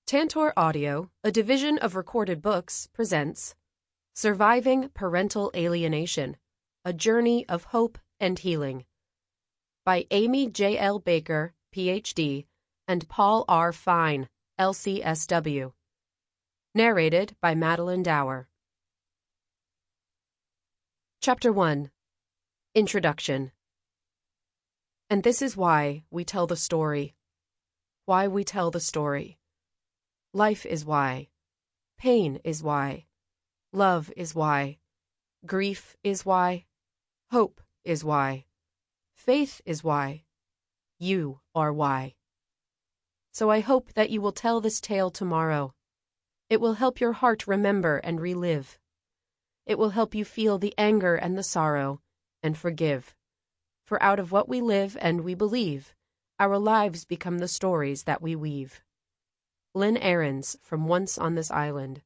Tantor Audio, a division of Recorded Books, presents Surviving Parental Alienation, A Journey of Hope and Healing by Amy J. L. Baker, Ph.D., and Paul R. Fine, LCSW. Narrated by Madeleine Dauer. Chapter 1. Introduction. And this is why we tell the story. Why we tell the story. Life is why. Pain is why. Love is why. Grief is why. Hope is why. Faith is why. You are why. So I hope that you will tell this tale tomorrow. It will help your heart remember and relive. It will help you feel the anger and the sorrow, and forgive. For out of what we live and we believe, our lives become the stories that we weave. Lynn Ahrens, from Once on This Island.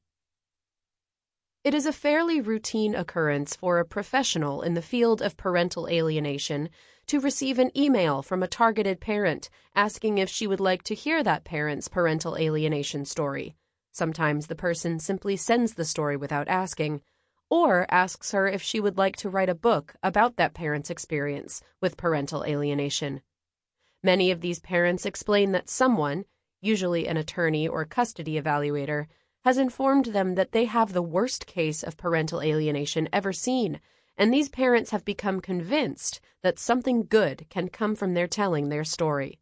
It is a fairly routine occurrence for a professional in the field of parental alienation to receive an email from a targeted parent asking if she would like to hear that parent's parental alienation story. Sometimes the person simply sends the story without asking, or asks her if she would like to write a book about that parent's experience with parental alienation. Many of these parents explain that someone, usually an attorney or custody evaluator, has informed them that they have the worst case of parental alienation ever seen, and these parents have become convinced that something good can come from their telling their story.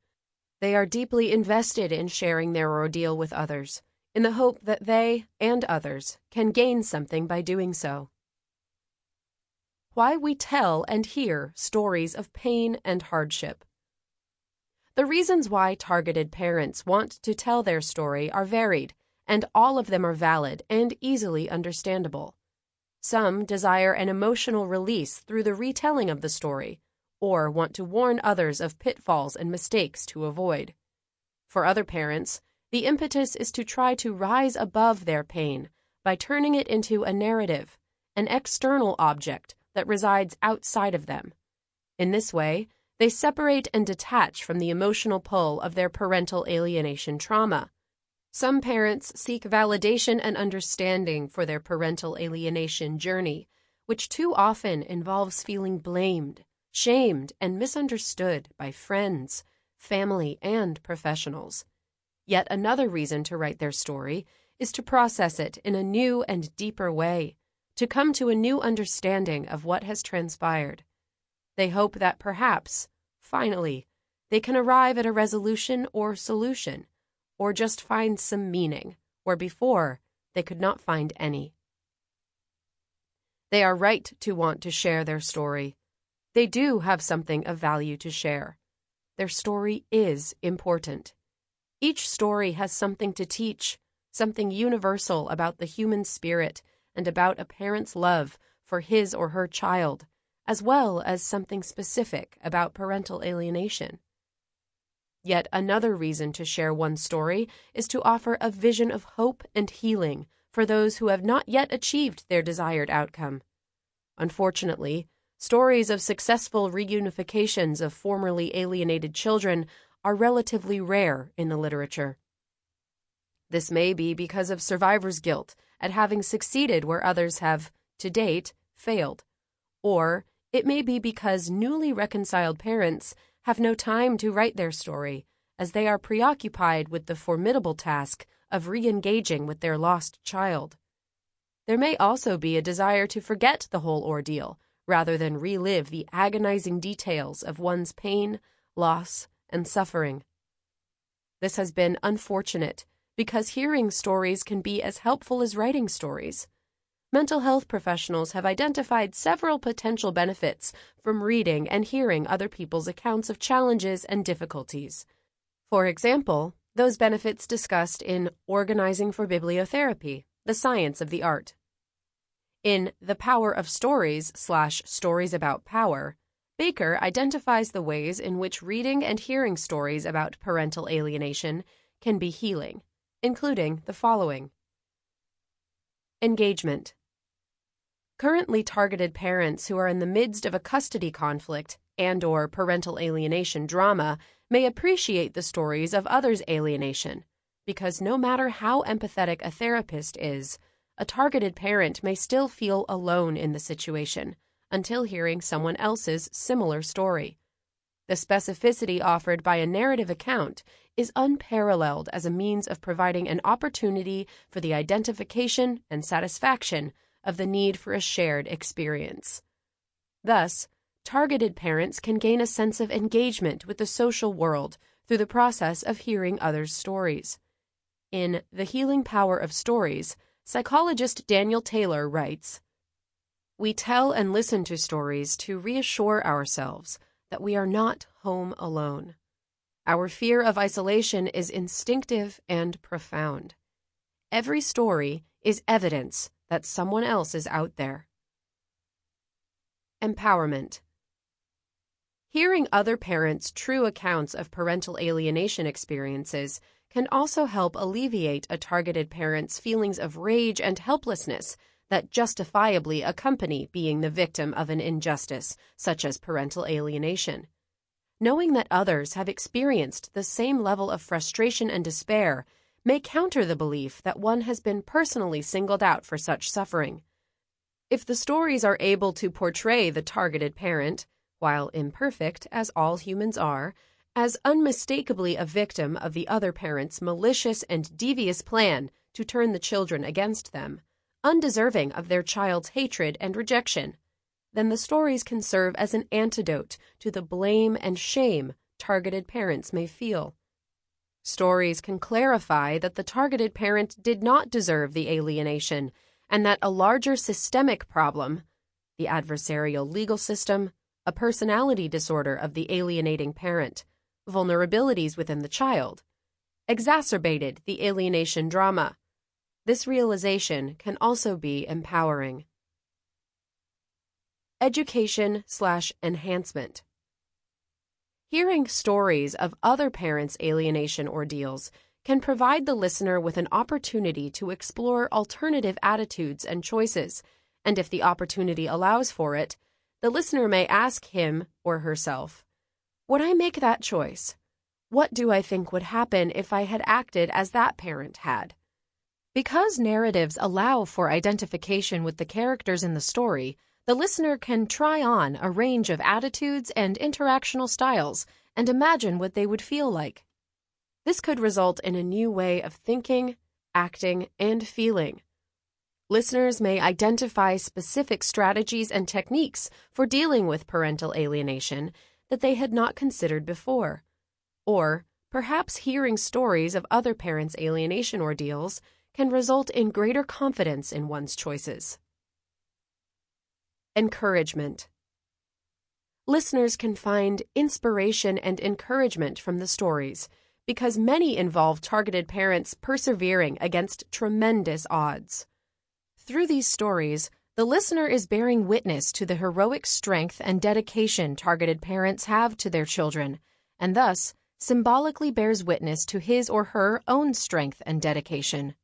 They are deeply invested in sharing their ordeal with others, in the hope that they and others can gain something by doing so. Why we tell and hear stories of pain and hardship. The reasons why targeted parents want to tell their story are varied, and all of them are valid and easily understandable. Some desire an emotional release through the retelling of the story, or want to warn others of pitfalls and mistakes to avoid. For other parents, the impetus is to try to rise above their pain by turning it into a narrative, an external object that resides outside of them. In this way, they separate and detach from the emotional pull of their parental alienation trauma. Some parents seek validation and understanding for their parental alienation journey, which too often involves feeling blamed, shamed, and misunderstood by friends, family, and professionals. Yet another reason to write their story is to process it in a new and deeper way, to come to a new understanding of what has transpired. They hope that perhaps, finally, they can arrive at a resolution or solution, or just find some meaning, where before they could not find any. They are right to want to share their story. They do have something of value to share. Their story is important. Each story has something to teach, something universal about the human spirit and about a parent's love for his or her child, as well as something specific about parental alienation. Yet another reason to share one story is to offer a vision of hope and healing for those who have not yet achieved their desired outcome. Unfortunately, stories of successful reunifications of formerly alienated children are relatively rare in the literature. This may be because of survivor's guilt at having succeeded where others have, to date, failed, or it may be because newly reconciled parents have no time to write their story, as they are preoccupied with the formidable task of re-engaging with their lost child. There may also be a desire to forget the whole ordeal, rather than relive the agonizing details of one's pain, loss, and suffering. This has been unfortunate, because hearing stories can be as helpful as writing stories. Mental health professionals have identified several potential benefits from reading and hearing other people's accounts of challenges and difficulties. For example, those benefits discussed in Organizing for Bibliotherapy, The Science of the Art. In The Power of Stories / Stories About Power, Baker identifies the ways in which reading and hearing stories about parental alienation can be healing, including the following. Engagement. Currently targeted parents who are in the midst of a custody conflict and/or parental alienation drama may appreciate the stories of others' alienation, because no matter how empathetic a therapist is, a targeted parent may still feel alone in the situation until hearing someone else's similar story. The specificity offered by a narrative account is unparalleled as a means of providing an opportunity for the identification and satisfaction of the need for a shared experience. Thus, targeted parents can gain a sense of engagement with the social world through the process of hearing others' stories. In The Healing Power of Stories, psychologist Daniel Taylor writes, "We tell and listen to stories to reassure ourselves that we are not home alone. Our fear of isolation is instinctive and profound. Every story is evidence that someone else is out there." Empowerment. Hearing other parents' true accounts of parental alienation experiences can also help alleviate a targeted parent's feelings of rage and helplessness that justifiably accompany being the victim of an injustice, such as parental alienation. Knowing that others have experienced the same level of frustration and despair may counter the belief that one has been personally singled out for such suffering. If the stories are able to portray the targeted parent, while imperfect, as all humans are, as unmistakably a victim of the other parent's malicious and devious plan to turn the children against them, undeserving of their child's hatred and rejection, then the stories can serve as an antidote to the blame and shame targeted parents may feel. Stories can clarify that the targeted parent did not deserve the alienation, and that a larger systemic problem, the adversarial legal system, a personality disorder of the alienating parent, vulnerabilities within the child, exacerbated the alienation drama. This realization can also be empowering. Education/enhancement. Hearing stories of other parents' alienation ordeals can provide the listener with an opportunity to explore alternative attitudes and choices, and if the opportunity allows for it, the listener may ask him or herself, "Would I make that choice? What do I think would happen if I had acted as that parent had?" Because narratives allow for identification with the characters in the story, the listener can try on a range of attitudes and interactional styles and imagine what they would feel like. This could result in a new way of thinking, acting, and feeling. Listeners may identify specific strategies and techniques for dealing with parental alienation that they had not considered before. Or perhaps hearing stories of other parents' alienation ordeals can result in greater confidence in one's choices. Encouragement. Listeners can find inspiration and encouragement from the stories because many involve targeted parents persevering against tremendous odds. Through these stories, the listener is bearing witness to the heroic strength and dedication targeted parents have to their children, and thus symbolically bears witness to his or her own strength and dedication.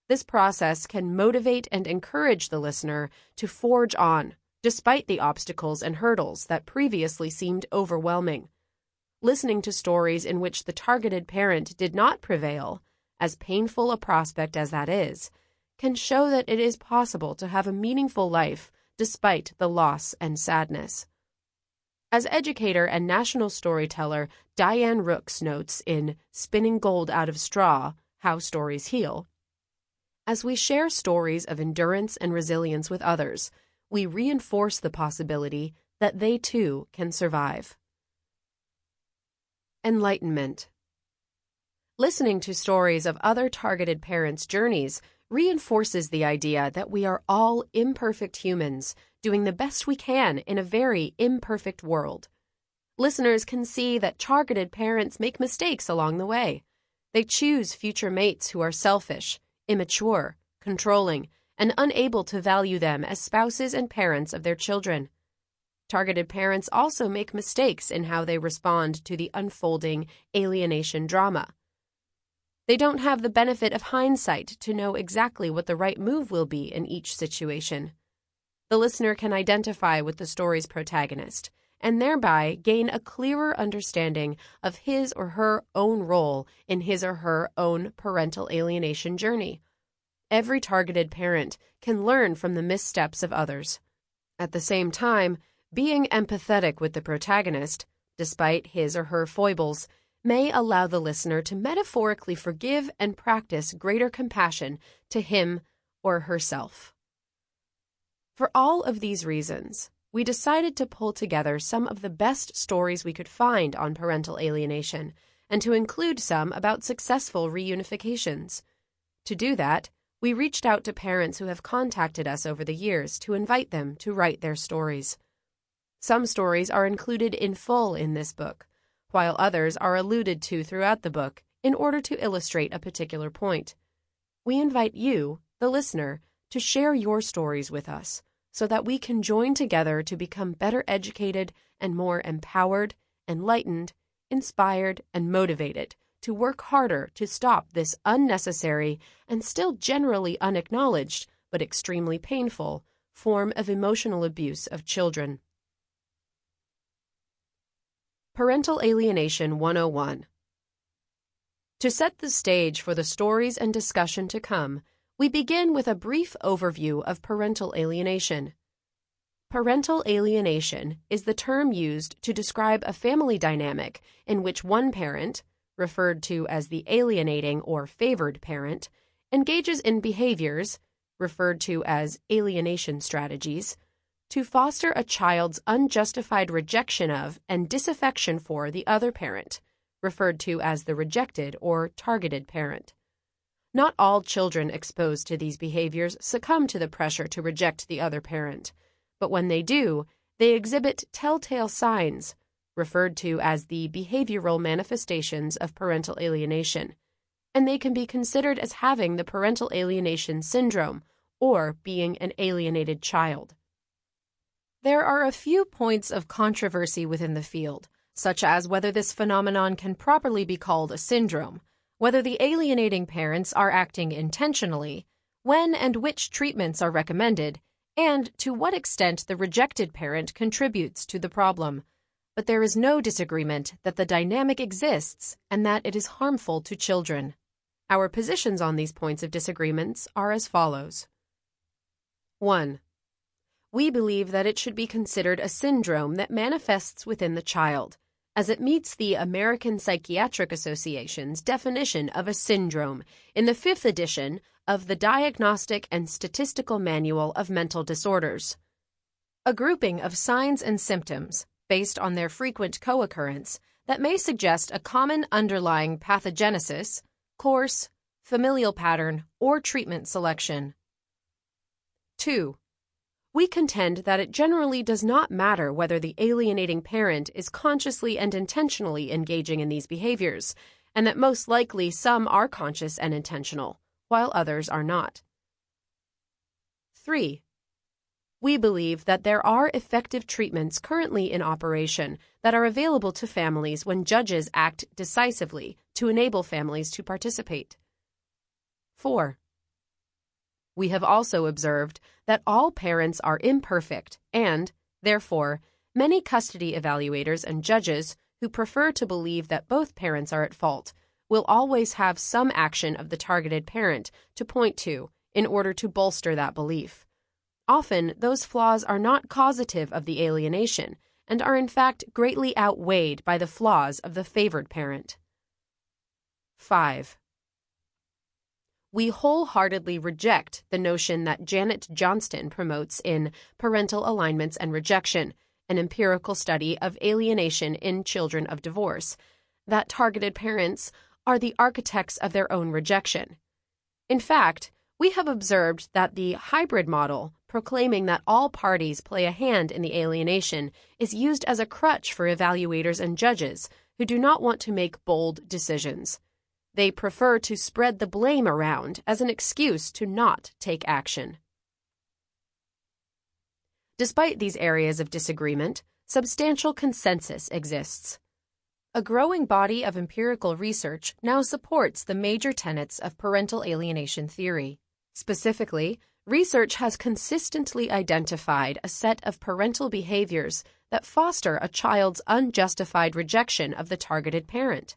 This process can motivate and encourage the listener to forge on, despite the obstacles and hurdles that previously seemed overwhelming. Listening to stories in which the targeted parent did not prevail, as painful a prospect as that is, can show that it is possible to have a meaningful life despite the loss and sadness. As educator and national storyteller Diane Rooks notes in Spinning Gold Out of Straw, How Stories Heal, as we share stories of endurance and resilience with others, we reinforce the possibility that they too can survive. Enlightenment. Listening to stories of other targeted parents' journeys reinforces the idea that we are all imperfect humans doing the best we can in a very imperfect world. Listeners can see that targeted parents make mistakes along the way. They choose future mates who are selfish, immature, controlling, and unable to value them as spouses and parents of their children. Targeted parents also make mistakes in how they respond to the unfolding alienation drama. They don't have the benefit of hindsight to know exactly what the right move will be in each situation. The listener can identify with the story's protagonist and thereby gain a clearer understanding of his or her own role in his or her own parental alienation journey. Every targeted parent can learn from the missteps of others. At the same time, being empathetic with the protagonist, despite his or her foibles, may allow the listener to metaphorically forgive and practice greater compassion to him or herself. For all of these reasons, we decided to pull together some of the best stories we could find on parental alienation and to include some about successful reunifications. To do that, we reached out to parents who have contacted us over the years to invite them to write their stories. Some stories are included in full in this book, while others are alluded to throughout the book in order to illustrate a particular point. We invite you, the listener, to share your stories with us so that we can join together to become better educated and more empowered, enlightened, inspired, and motivated to work harder to stop this unnecessary and still generally unacknowledged, but extremely painful, form of emotional abuse of children. Parental Alienation 101. To set the stage for the stories and discussion to come, we begin with a brief overview of parental alienation. Parental alienation is the term used to describe a family dynamic in which one parent, referred to as the alienating or favored parent, engages in behaviors, referred to as alienation strategies, to foster a child's unjustified rejection of and disaffection for the other parent, referred to as the rejected or targeted parent. Not all children exposed to these behaviors succumb to the pressure to reject the other parent, but when they do, they exhibit telltale signs, referred to as the behavioral manifestations of parental alienation, and they can be considered as having the parental alienation syndrome or being an alienated child. There are a few points of controversy within the field, such as whether this phenomenon can properly be called a syndrome, whether the alienating parents are acting intentionally, when and which treatments are recommended, and to what extent the rejected parent contributes to the problem. But there is no disagreement that the dynamic exists and that it is harmful to children. Our positions on these points of disagreements are as follows. 1. We believe that it should be considered a syndrome that manifests within the child, as it meets the American Psychiatric Association's definition of a syndrome in the 5th edition of the Diagnostic and Statistical Manual of Mental Disorders. A grouping of signs and symptoms, based on their frequent co-occurrence, that may suggest a common underlying pathogenesis, course, familial pattern, or treatment selection. 2. We contend that it generally does not matter whether the alienating parent is consciously and intentionally engaging in these behaviors, and that most likely some are conscious and intentional, while others are not. 3. We believe that there are effective treatments currently in operation that are available to families when judges act decisively to enable families to participate. 4. We have also observed that all parents are imperfect and, therefore, many custody evaluators and judges who prefer to believe that both parents are at fault will always have some action of the targeted parent to point to in order to bolster that belief. Often, those flaws are not causative of the alienation and are in fact greatly outweighed by the flaws of the favored parent. 5. We wholeheartedly reject the notion that Janet Johnston promotes in Parental Alignments and Rejection, an empirical study of alienation in children of divorce, that targeted parents are the architects of their own rejection. In fact, we have observed that the hybrid model, proclaiming that all parties play a hand in the alienation, is used as a crutch for evaluators and judges who do not want to make bold decisions. They prefer to spread the blame around as an excuse to not take action. Despite these areas of disagreement, substantial consensus exists. A growing body of empirical research now supports the major tenets of parental alienation theory. Specifically, Research has consistently identified a set of parental behaviors that foster a child's unjustified rejection of the targeted parent.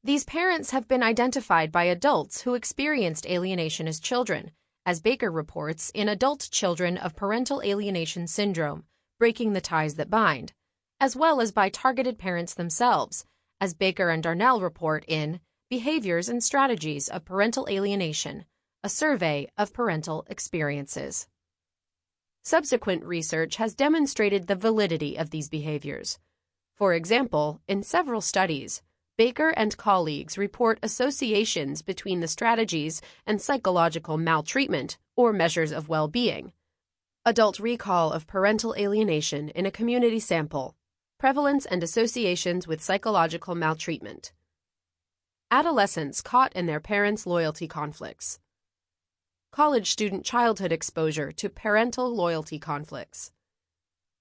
These parents have been identified by adults who experienced alienation as children, as Baker reports in Adult Children of Parental Alienation Syndrome, Breaking the Ties That Bind, as well as by targeted parents themselves, as Baker and Darnell report in Behaviors and Strategies of Parental Alienation, a survey of parental experiences. Subsequent research has demonstrated the validity of these behaviors. For example, in several studies, Baker and colleagues report associations between the strategies and psychological maltreatment or measures of well-being. Adult recall of parental alienation in a community sample. Prevalence and associations with psychological maltreatment. Adolescents caught in their parents' loyalty conflicts. College student childhood exposure to parental loyalty conflicts.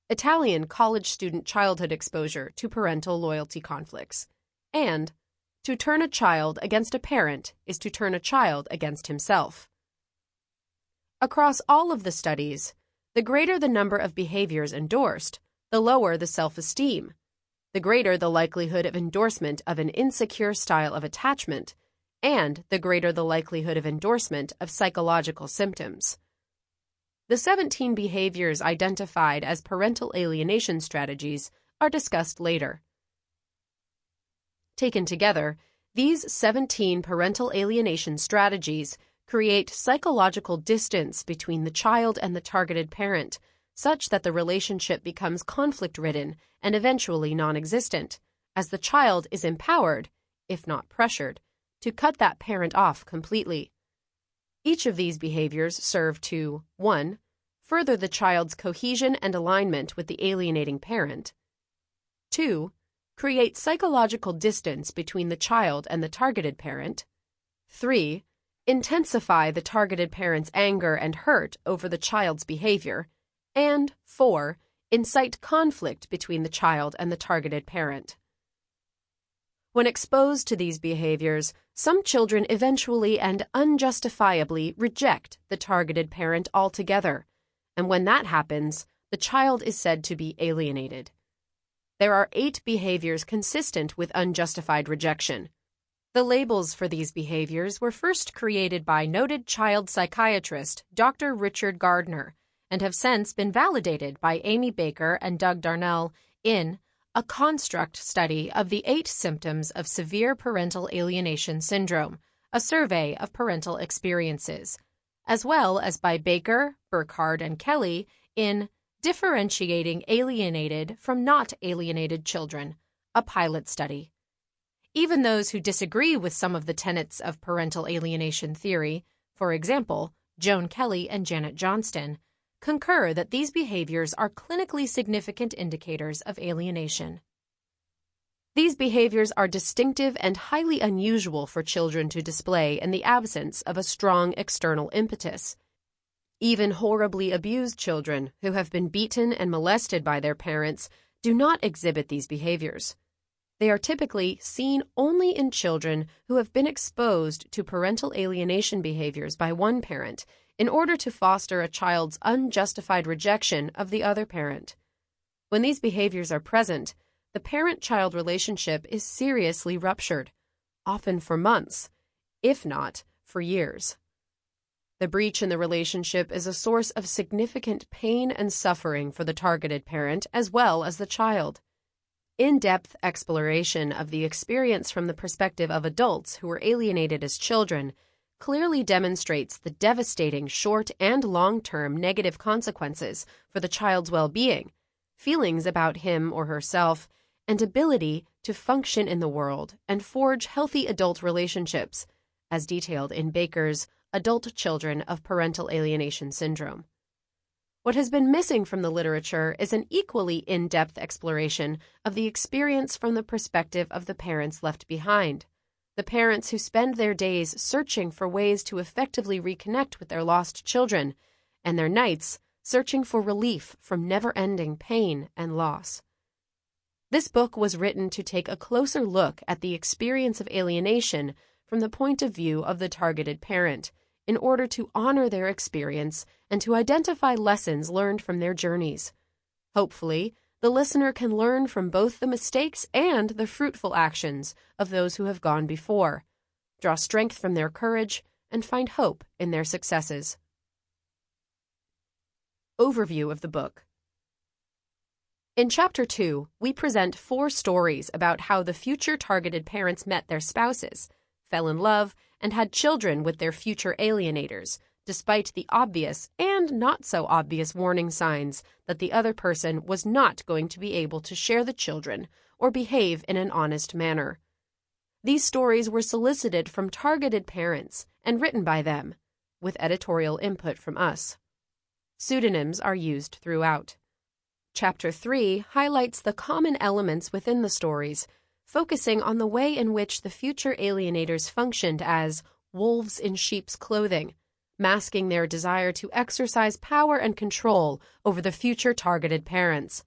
Italian college student childhood exposure to parental loyalty conflicts. And to turn a child against a parent is to turn a child against himself. Across all of the studies, the greater the number of behaviors endorsed, the lower the self-esteem, the greater the likelihood of endorsement of an insecure style of attachment, and the greater the likelihood of endorsement of psychological symptoms. The 17 behaviors identified as parental alienation strategies are discussed later. Taken together, these 17 parental alienation strategies create psychological distance between the child and the targeted parent, such that the relationship becomes conflict-ridden and eventually non-existent, as the child is empowered, if not pressured, to cut that parent off completely. Each of these behaviors serve to 1. Further the child's cohesion and alignment with the alienating parent. 2. Create psychological distance between the child and the targeted parent. 3. Intensify the targeted parent's anger and hurt over the child's behavior. And 4. Incite conflict between the child and the targeted parent. When exposed to these behaviors, some children eventually and unjustifiably reject the targeted parent altogether, and when that happens, the child is said to be alienated. There are 8 behaviors consistent with unjustified rejection. The labels for these behaviors were first created by noted child psychiatrist Dr. Richard Gardner and have since been validated by Amy Baker and Doug Darnell in A Construct Study of the 8 Symptoms of Severe Parental Alienation Syndrome, a survey of parental experiences, as well as by Baker, Burkhard, and Kelly in Differentiating Alienated from Not Alienated Children, a pilot study. Even those who disagree with some of the tenets of parental alienation theory, for example, Joan Kelly and Janet Johnston, concur that these behaviors are clinically significant indicators of alienation. These behaviors are distinctive and highly unusual for children to display in the absence of a strong external impetus. Even horribly abused children who have been beaten and molested by their parents do not exhibit these behaviors. They are typically seen only in children who have been exposed to parental alienation behaviors by one parent in order to foster a child's unjustified rejection of the other parent. When these behaviors are present, the parent-child relationship is seriously ruptured, often for months, if not for years. The breach in the relationship is a source of significant pain and suffering for the targeted parent as well as the child. In-depth exploration of the experience from the perspective of adults who were alienated as children clearly demonstrates the devastating short- and long-term negative consequences for the child's well-being, feelings about him or herself, and ability to function in the world and forge healthy adult relationships, as detailed in Baker's Adult Children of Parental Alienation Syndrome. What has been missing from the literature is an equally in-depth exploration of the experience from the perspective of the parents left behind, the parents who spend their days searching for ways to effectively reconnect with their lost children, and their nights searching for relief from never-ending pain and loss. This book was written to take a closer look at the experience of alienation from the point of view of the targeted parent, in order to honor their experience and to identify lessons learned from their journeys. Hopefully, the listener can learn from both the mistakes and the fruitful actions of those who have gone before, draw strength from their courage, and find hope in their successes. Overview of the book. In Chapter 2, we present 4 stories about how the future targeted parents met their spouses, fell in love, and had children with their future alienators, despite the obvious and not so obvious warning signs that the other person was not going to be able to share the children or behave in an honest manner. These stories were solicited from targeted parents and written by them, with editorial input from us. Pseudonyms are used throughout. Chapter 3 highlights the common elements within the stories, focusing on the way in which the future alienators functioned as wolves in sheep's clothing, masking their desire to exercise power and control over the future targeted parents.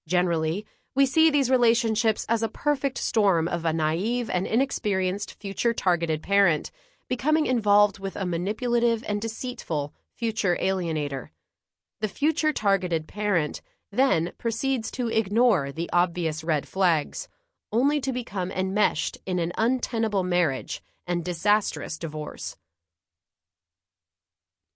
Generally, we see these relationships as a perfect storm of a naive and inexperienced future targeted parent becoming involved with a manipulative and deceitful future alienator. The future targeted parent then proceeds to ignore the obvious red flags, only to become enmeshed in an untenable marriage and disastrous divorce.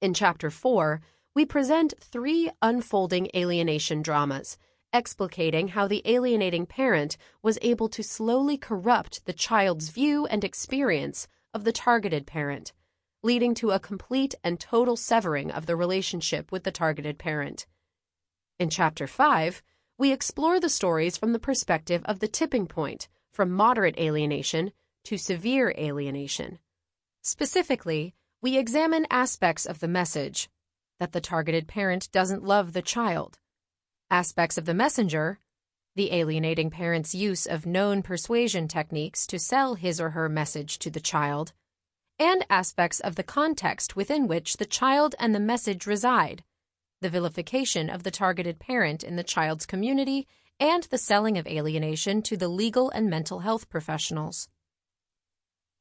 In Chapter 4, we present 3 unfolding alienation dramas, explicating how the alienating parent was able to slowly corrupt the child's view and experience of the targeted parent, leading to a complete and total severing of the relationship with the targeted parent. In Chapter 5, we explore the stories from the perspective of the tipping point, from moderate alienation to severe alienation. Specifically, we examine aspects of the message, that the targeted parent doesn't love the child, aspects of the messenger, the alienating parent's use of known persuasion techniques to sell his or her message to the child, and aspects of the context within which the child and the message reside, the vilification of the targeted parent in the child's community, and the selling of alienation to the legal and mental health professionals.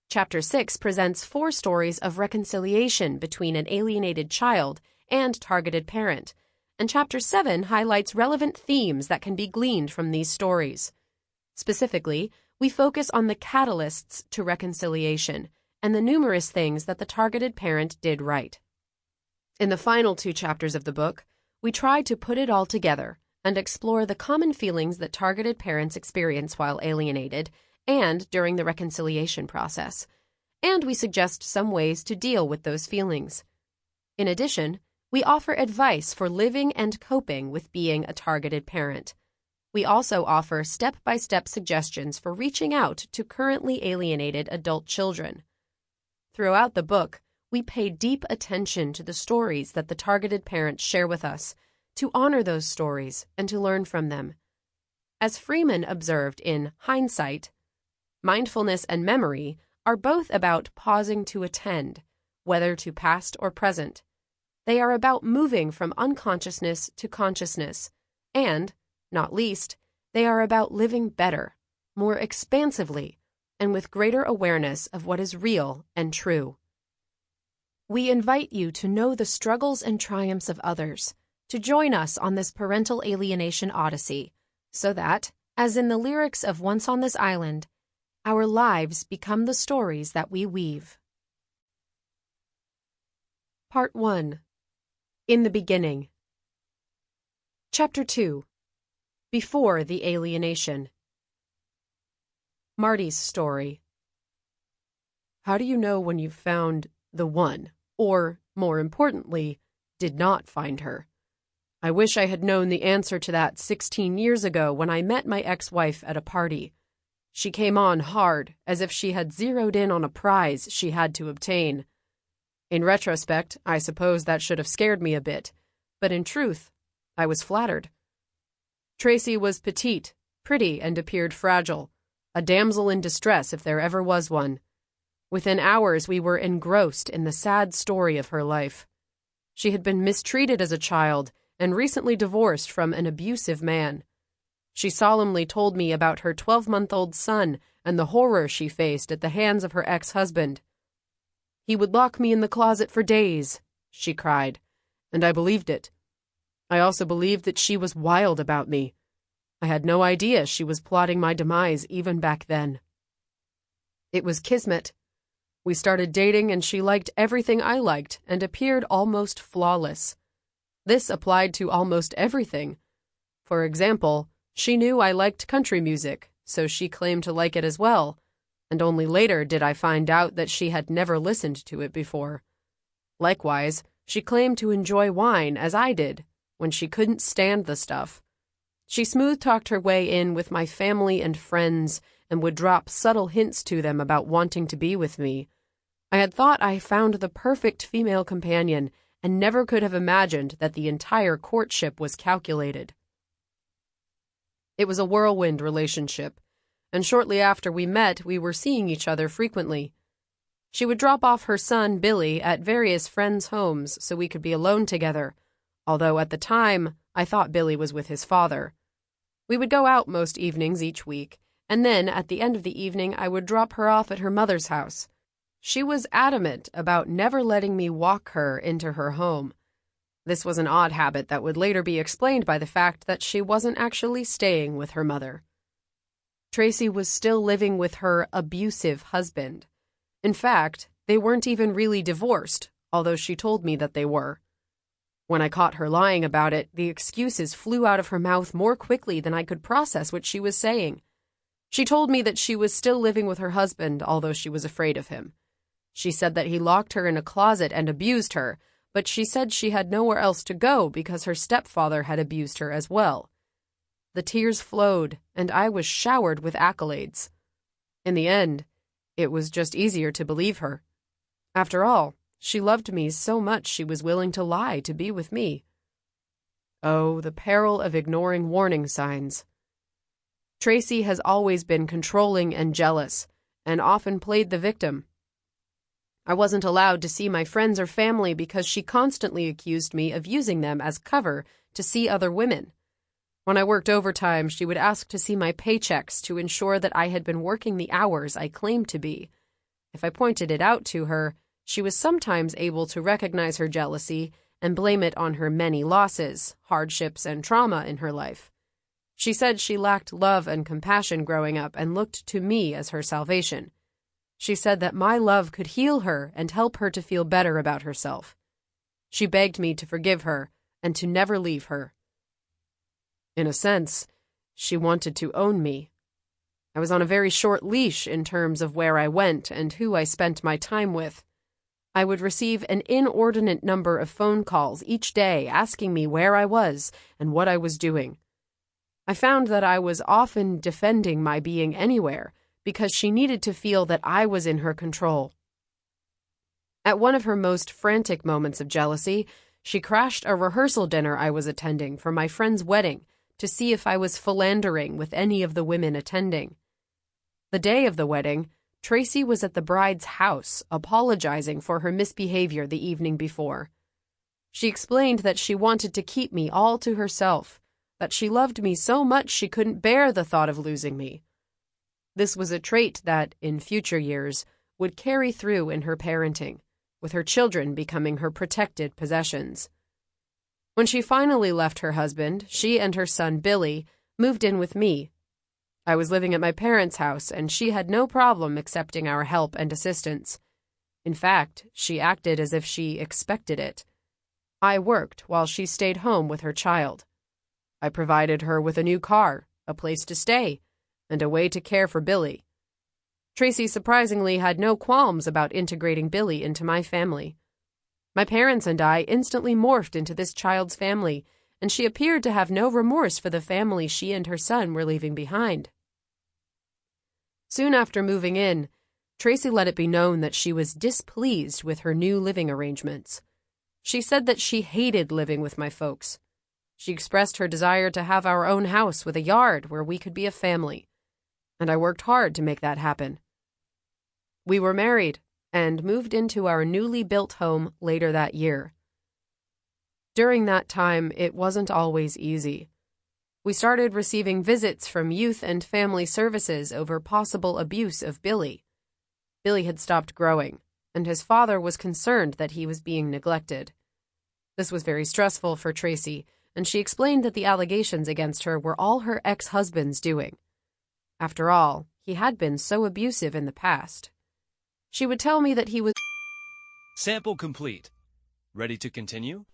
Chapter 6 presents 4 stories of reconciliation between an alienated child and targeted parent, and Chapter 7 highlights relevant themes that can be gleaned from these stories. Specifically, we focus on the catalysts to reconciliation and the numerous things that the targeted parent did right. In the final 2 chapters of the book, we try to put it all together and explore the common feelings that targeted parents experience while alienated and during the reconciliation process, and we suggest some ways to deal with those feelings. In addition, we offer advice for living and coping with being a targeted parent. We also offer step-by-step suggestions for reaching out to currently alienated adult children. Throughout the book, we pay deep attention to the stories that the targeted parents share with us, to honor those stories and to learn from them. As Freeman observed in Hindsight, mindfulness and memory are both about pausing to attend, whether to past or present. They are about moving from unconsciousness to consciousness, and, not least, they are about living better, more expansively, and with greater awareness of what is real and true. We invite you to know the struggles and triumphs of others, to join us on this parental alienation odyssey, so that, as in the lyrics of Once on This Island, our lives become the stories that we weave. Part 1. In the Beginning. Chapter 2. Before the Alienation. Marty's story. How do you know when you've found the one, or, more importantly, did not find her? I wish I had known the answer to that 16 years ago when I met my ex-wife at a party. She came on hard, as if she had zeroed in on a prize she had to obtain. In retrospect, I suppose that should have scared me a bit, but in truth, I was flattered. Tracy was petite, pretty, and appeared fragile, a damsel in distress if there ever was one. Within hours, we were engrossed in the sad story of her life. She had been mistreated as a child and recently divorced from an abusive man. She solemnly told me about her 12-month-old son and the horror she faced at the hands of her ex-husband. He would lock me in the closet for days, she cried, and I believed it. I also believed that she was wild about me. I had no idea she was plotting my demise even back then. It was kismet. We started dating and she liked everything I liked and appeared almost flawless. This applied to almost everything. For example, she knew I liked country music, so she claimed to like it as well, and only later did I find out that she had never listened to it before. Likewise, she claimed to enjoy wine as I did, when she couldn't stand the stuff. She smooth-talked her way in with my family and friends and would drop subtle hints to them about wanting to be with me. I had thought I found the perfect female companion and never could have imagined that the entire courtship was calculated. It was a whirlwind relationship, and shortly after we met, we were seeing each other frequently. She would drop off her son, Billy, at various friends' homes so we could be alone together, although at the time, I thought Billy was with his father. We would go out most evenings each week, and then, at the end of the evening, I would drop her off at her mother's house. She was adamant about never letting me walk her into her home. This was an odd habit that would later be explained by the fact that she wasn't actually staying with her mother. Tracy was still living with her abusive husband. In fact, they weren't even really divorced, although she told me that they were. When I caught her lying about it, the excuses flew out of her mouth more quickly than I could process what she was saying. She told me that she was still living with her husband, although she was afraid of him. She said that he locked her in a closet and abused her, but she said she had nowhere else to go because her stepfather had abused her as well. The tears flowed, and I was showered with accolades. In the end, it was just easier to believe her. After all, she loved me so much she was willing to lie to be with me. Oh, the peril of ignoring warning signs. Tracy has always been controlling and jealous, and often played the victim. I wasn't allowed to see my friends or family because she constantly accused me of using them as cover to see other women. When I worked overtime, she would ask to see my paychecks to ensure that I had been working the hours I claimed to be. If I pointed it out to her, she was sometimes able to recognize her jealousy and blame it on her many losses, hardships, and trauma in her life. She said she lacked love and compassion growing up and looked to me as her salvation. She said that my love could heal her and help her to feel better about herself. She begged me to forgive her and to never leave her. In a sense, she wanted to own me. I was on a very short leash in terms of where I went and who I spent my time with. I would receive an inordinate number of phone calls each day asking me where I was and what I was doing. I found that I was often defending my being anywhere because she needed to feel that I was in her control. At one of her most frantic moments of jealousy, she crashed a rehearsal dinner I was attending for my friend's wedding to see if I was philandering with any of the women attending. The day of the wedding, Tracy was at the bride's house apologizing for her misbehavior the evening before. She explained that she wanted to keep me all to herself, that she loved me so much she couldn't bear the thought of losing me. This was a trait that, in future years, would carry through in her parenting, with her children becoming her protected possessions. When she finally left her husband, she and her son, Billy, moved in with me. I was living at my parents' house, and she had no problem accepting our help and assistance. In fact, she acted as if she expected it. I worked while she stayed home with her child. I provided her with a new car, a place to stay, and a way to care for Billy. Tracy surprisingly had no qualms about integrating Billy into my family. My parents and I instantly morphed into this child's family, and she appeared to have no remorse for the family she and her son were leaving behind. Soon after moving in, Tracy let it be known that she was displeased with her new living arrangements. She said that she hated living with my folks. She expressed her desire to have our own house with a yard where we could be a family, and I worked hard to make that happen. We were married and moved into our newly built home later that year. During that time, it wasn't always easy. We started receiving visits from youth and family services over possible abuse of Billy. Billy had stopped growing, and his father was concerned that he was being neglected. This was very stressful for Tracy, and she explained that the allegations against her were all her ex-husband's doing. After all, he had been so abusive in the past. She would tell me that he was... Sample complete. Ready to continue?